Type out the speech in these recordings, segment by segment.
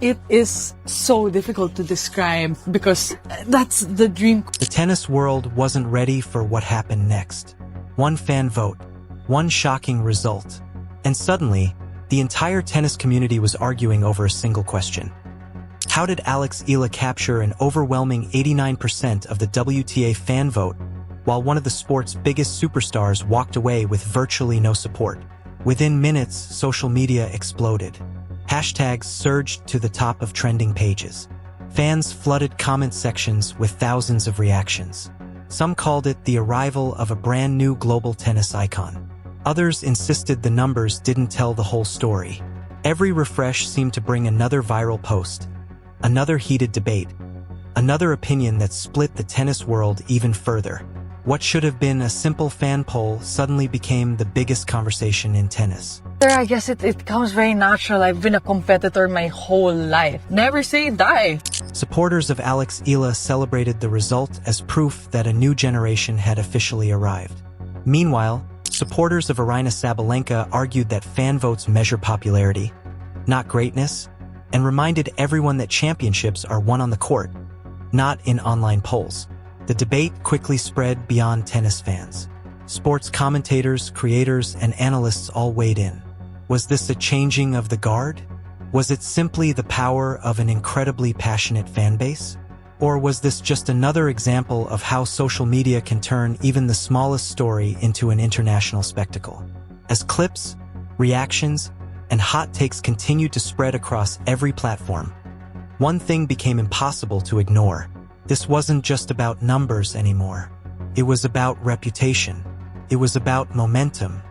It is so difficult to describe because that's the dream. The tennis world wasn't ready for what happened next. One fan vote, one shocking result, and suddenly, the entire tennis community was arguing over a single question. How did Eala capture an overwhelming 89% of the WTA fan vote, while one of the sport's biggest superstars walked away with virtually no support? Within minutes, social media exploded. Hashtags surged to the top of trending pages. Fans flooded comment sections with thousands of reactions. Some called it the arrival of a brand new global tennis icon. Others insisted the numbers didn't tell the whole story. Every refresh seemed to bring another viral post, another heated debate, another opinion that split the tennis world even further. What should have been a simple fan poll suddenly became the biggest conversation in tennis. I guess it comes very natural. I've been a competitor my whole life. Never say die. Supporters of Eala celebrated the result as proof that a new generation had officially arrived. Meanwhile, supporters of Sabalenka argued that fan votes measure popularity, not greatness, and reminded everyone that championships are won on the court, not in online polls. The debate quickly spread beyond tennis fans. Sports commentators, creators, and analysts all weighed in. Was this a changing of the guard? Was it simply the power of an incredibly passionate fan base? Or was this just another example of how social media can turn even the smallest story into an international spectacle? As clips, reactions, and hot takes continued to spread across every platform, one thing became impossible to ignore. This wasn't just about numbers anymore. It was about reputation. It was about momentum.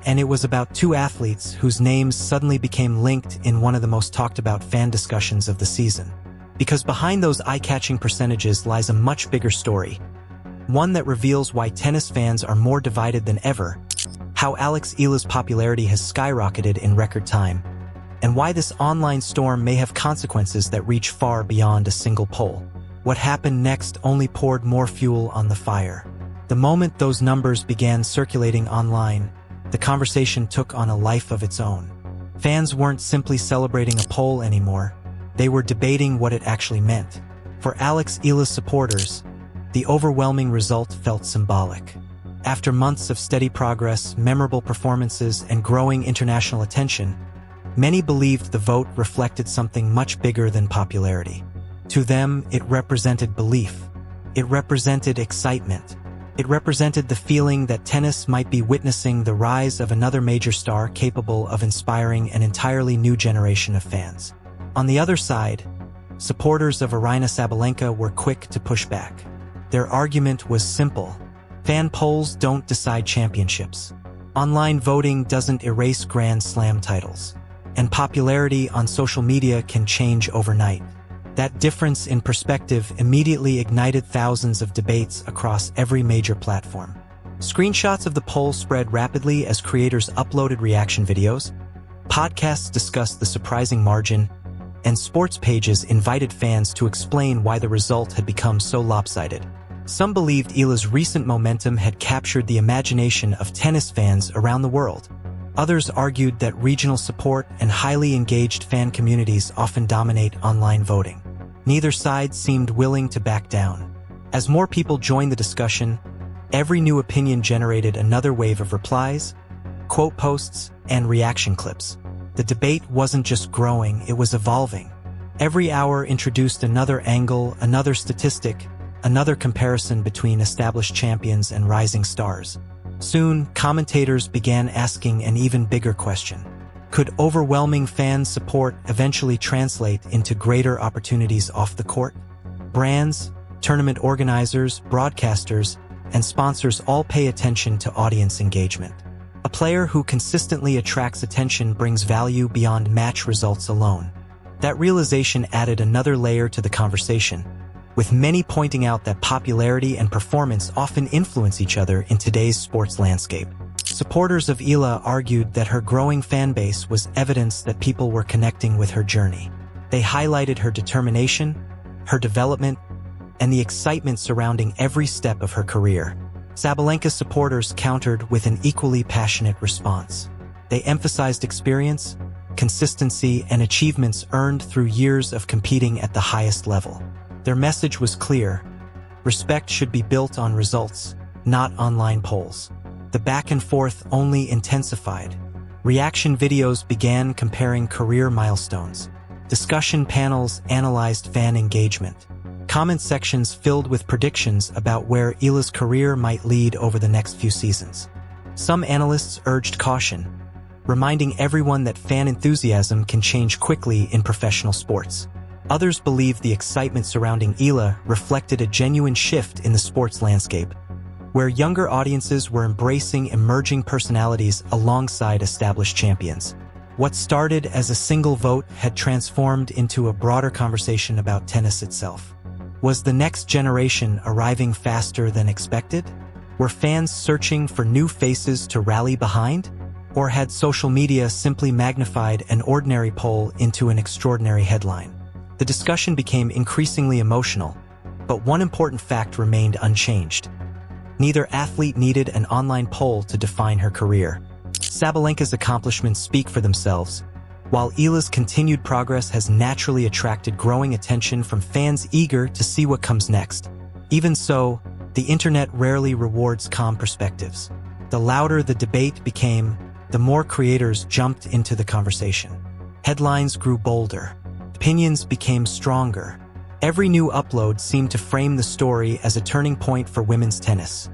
And it was about two athletes whose names suddenly became linked in one of the most talked about fan discussions of the season. Because behind those eye-catching percentages lies a much bigger story. One that reveals why tennis fans are more divided than ever, how Eala's popularity has skyrocketed in record time, and why this online storm may have consequences that reach far beyond a single poll. What happened next only poured more fuel on the fire. The moment those numbers began circulating online, the conversation took on a life of its own. Fans weren't simply celebrating a poll anymore. They were debating what it actually meant. For Eala's supporters, the overwhelming result felt symbolic. After months of steady progress, memorable performances, and growing international attention, many believed the vote reflected something much bigger than popularity. To them, it represented belief. It represented excitement. It represented the feeling that tennis might be witnessing the rise of another major star capable of inspiring an entirely new generation of fans. On the other side, supporters of Sabalenka were quick to push back. Their argument was simple. Fan polls don't decide championships. Online voting doesn't erase Grand Slam titles. And popularity on social media can change overnight. That difference in perspective immediately ignited thousands of debates across every major platform. Screenshots of the poll spread rapidly as creators uploaded reaction videos, podcasts discussed the surprising margin, and sports pages invited fans to explain why the result had become so lopsided. Some believed Eala's recent momentum had captured the imagination of tennis fans around the world. Others argued that regional support and highly engaged fan communities often dominate online voting. Neither side seemed willing to back down. As more people joined the discussion, every new opinion generated another wave of replies, quote posts, and reaction clips. The debate wasn't just growing, it was evolving. Every hour introduced another angle, another statistic, another comparison between established champions and rising stars. Soon, commentators began asking an even bigger question. Could overwhelming fan support eventually translate into greater opportunities off the court? Brands, tournament organizers, broadcasters, and sponsors all pay attention to audience engagement. A player who consistently attracts attention brings value beyond match results alone. That realization added another layer to the conversation, with many pointing out that popularity and performance often influence each other in today's sports landscape. Supporters of Eala argued that her growing fan base was evidence that people were connecting with her journey. They highlighted her determination, her development, and the excitement surrounding every step of her career. Sabalenka supporters countered with an equally passionate response. They emphasized experience, consistency, and achievements earned through years of competing at the highest level. Their message was clear: respect should be built on results, not online polls. The back and forth only intensified. Reaction videos began comparing career milestones. Discussion panels analyzed fan engagement. Comment sections filled with predictions about where Eala's career might lead over the next few seasons. Some analysts urged caution, reminding everyone that fan enthusiasm can change quickly in professional sports. Others believed the excitement surrounding Eala reflected a genuine shift in the sports landscape, where younger audiences were embracing emerging personalities alongside established champions. What started as a single vote had transformed into a broader conversation about tennis itself. Was the next generation arriving faster than expected? Were fans searching for new faces to rally behind? Or had social media simply magnified an ordinary poll into an extraordinary headline? The discussion became increasingly emotional, but one important fact remained unchanged. Neither athlete needed an online poll to define her career. Sabalenka's accomplishments speak for themselves, while Eala's continued progress has naturally attracted growing attention from fans eager to see what comes next. Even so, the internet rarely rewards calm perspectives. The louder the debate became, the more creators jumped into the conversation. Headlines grew bolder. Opinions became stronger. Every new upload seemed to frame the story as a turning point for women's tennis,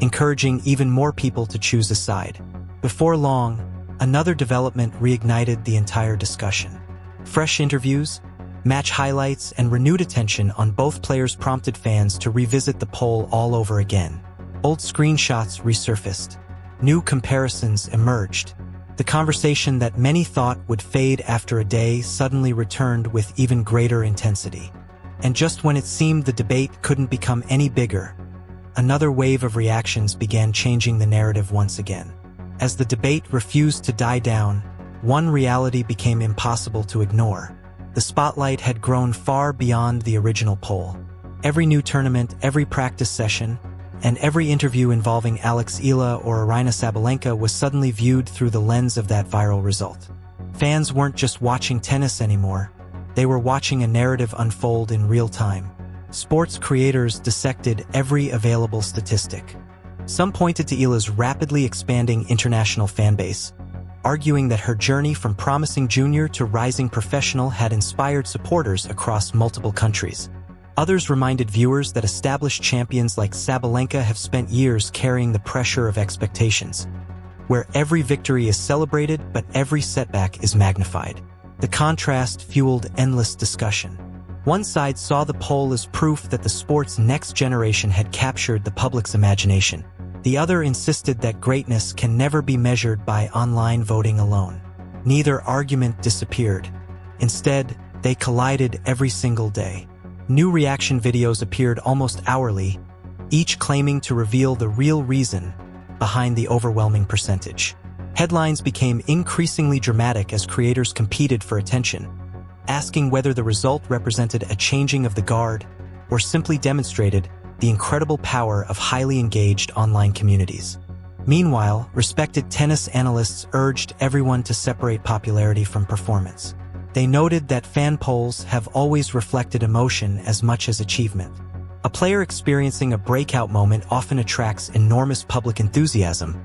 encouraging even more people to choose a side. Before long, another development reignited the entire discussion. Fresh interviews, match highlights, and renewed attention on both players prompted fans to revisit the poll all over again. Old screenshots resurfaced. New comparisons emerged. The conversation that many thought would fade after a day suddenly returned with even greater intensity. And just when it seemed the debate couldn't become any bigger, another wave of reactions began changing the narrative once again. As the debate refused to die down, one reality became impossible to ignore. The spotlight had grown far beyond the original poll. Every new tournament, every practice session, and every interview involving Eala or Aryna Sabalenka was suddenly viewed through the lens of that viral result. Fans weren't just watching tennis anymore. They were watching a narrative unfold in real time. Sports creators dissected every available statistic. Some pointed to Eala's rapidly expanding international fanbase, arguing that her journey from promising junior to rising professional had inspired supporters across multiple countries. Others reminded viewers that established champions like Sabalenka have spent years carrying the pressure of expectations, where every victory is celebrated but every setback is magnified. The contrast fueled endless discussion. One side saw the poll as proof that the sport's next generation had captured the public's imagination. The other insisted that greatness can never be measured by online voting alone. Neither argument disappeared. Instead, they collided every single day. New reaction videos appeared almost hourly, each claiming to reveal the real reason behind the overwhelming percentage. Headlines became increasingly dramatic as creators competed for attention, asking whether the result represented a changing of the guard or simply demonstrated the incredible power of highly engaged online communities. Meanwhile, respected tennis analysts urged everyone to separate popularity from performance. They noted that fan polls have always reflected emotion as much as achievement. A player experiencing a breakout moment often attracts enormous public enthusiasm,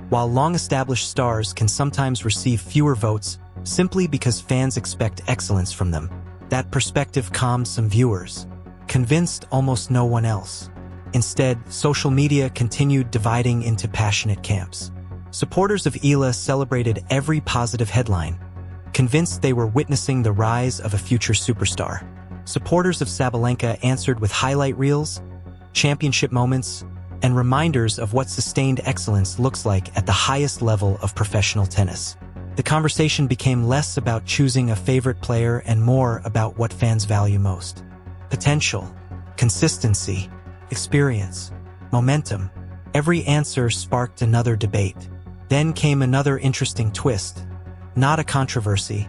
while long-established stars can sometimes receive fewer votes simply because fans expect excellence from them. That perspective calmed some viewers, convinced almost no one else. Instead, social media continued dividing into passionate camps. Supporters of Eala celebrated every positive headline, convinced they were witnessing the rise of a future superstar. Supporters of Sabalenka answered with highlight reels, championship moments, and reminders of what sustained excellence looks like at the highest level of professional tennis. The conversation became less about choosing a favorite player and more about what fans value most. Potential, consistency, experience, momentum. Every answer sparked another debate. Then came another interesting twist. Not a controversy,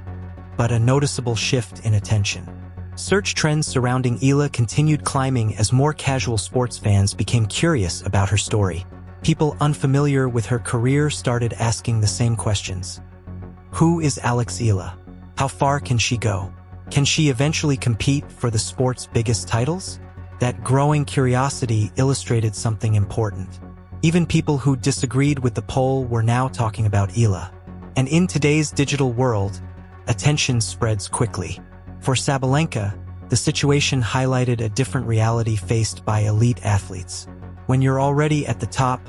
but a noticeable shift in attention. Search trends surrounding Eala continued climbing as more casual sports fans became curious about her story. People unfamiliar with her career started asking the same questions. Who is Alex Eala? How far can she go? Can she eventually compete for the sport's biggest titles? That growing curiosity illustrated something important. Even people who disagreed with the poll were now talking about Eala. And in today's digital world, attention spreads quickly. For Sabalenka, the situation highlighted a different reality faced by elite athletes. When you're already at the top,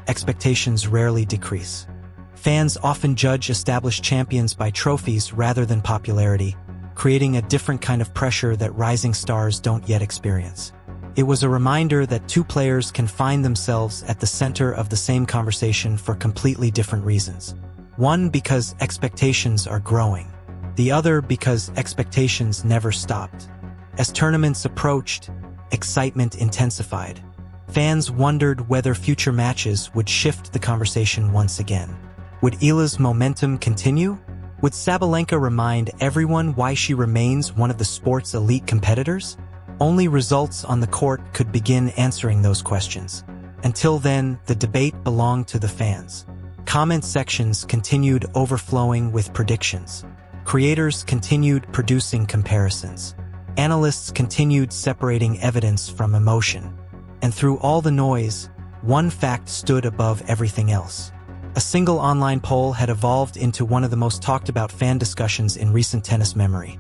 expectations rarely decrease. Fans often judge established champions by trophies rather than popularity, creating a different kind of pressure that rising stars don't yet experience. It was a reminder that two players can find themselves at the center of the same conversation for completely different reasons. One because expectations are growing, the other because expectations never stopped. As tournaments approached, excitement intensified. Fans wondered whether future matches would shift the conversation once again. Would Eala's momentum continue? Would Sabalenka remind everyone why she remains one of the sport's elite competitors? Only results on the court could begin answering those questions. Until then, the debate belonged to the fans. Comment sections continued overflowing with predictions. Creators continued producing comparisons. Analysts continued separating evidence from emotion. And through all the noise, one fact stood above everything else. A single online poll had evolved into one of the most talked about fan discussions in recent tennis memory.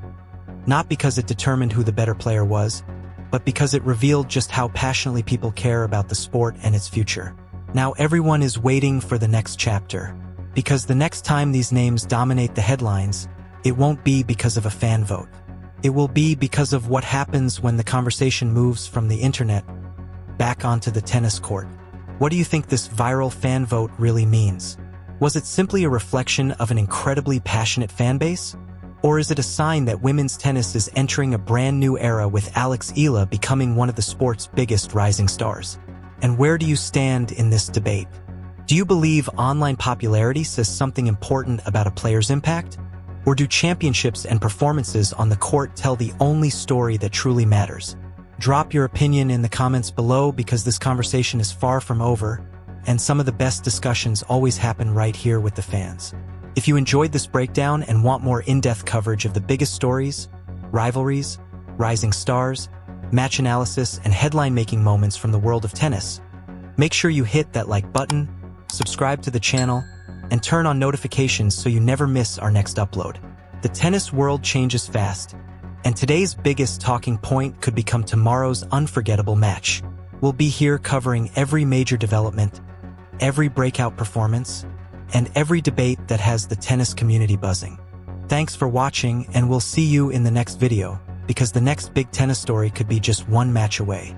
Not because it determined who the better player was, but because it revealed just how passionately people care about the sport and its future. Now everyone is waiting for the next chapter, because the next time these names dominate the headlines, it won't be because of a fan vote. It will be because of what happens when the conversation moves from the internet back onto the tennis court. What do you think this viral fan vote really means? Was it simply a reflection of an incredibly passionate fan base? Or is it a sign that women's tennis is entering a brand new era with Alex Eala becoming one of the sport's biggest rising stars? And where do you stand in this debate? Do you believe online popularity says something important about a player's impact? Or do championships and performances on the court tell the only story that truly matters? Drop your opinion in the comments below because this conversation is far from over, and some of the best discussions always happen right here with the fans. If you enjoyed this breakdown and want more in-depth coverage of the biggest stories, rivalries, rising stars, match analysis, and headline-making moments from the world of tennis, make sure you hit that like button, subscribe to the channel, and turn on notifications so you never miss our next upload. The tennis world changes fast, and today's biggest talking point could become tomorrow's unforgettable match. We'll be here covering every major development, every breakout performance, and every debate that has the tennis community buzzing. Thanks for watching, and we'll see you in the next video, because the next big tennis story could be just one match away.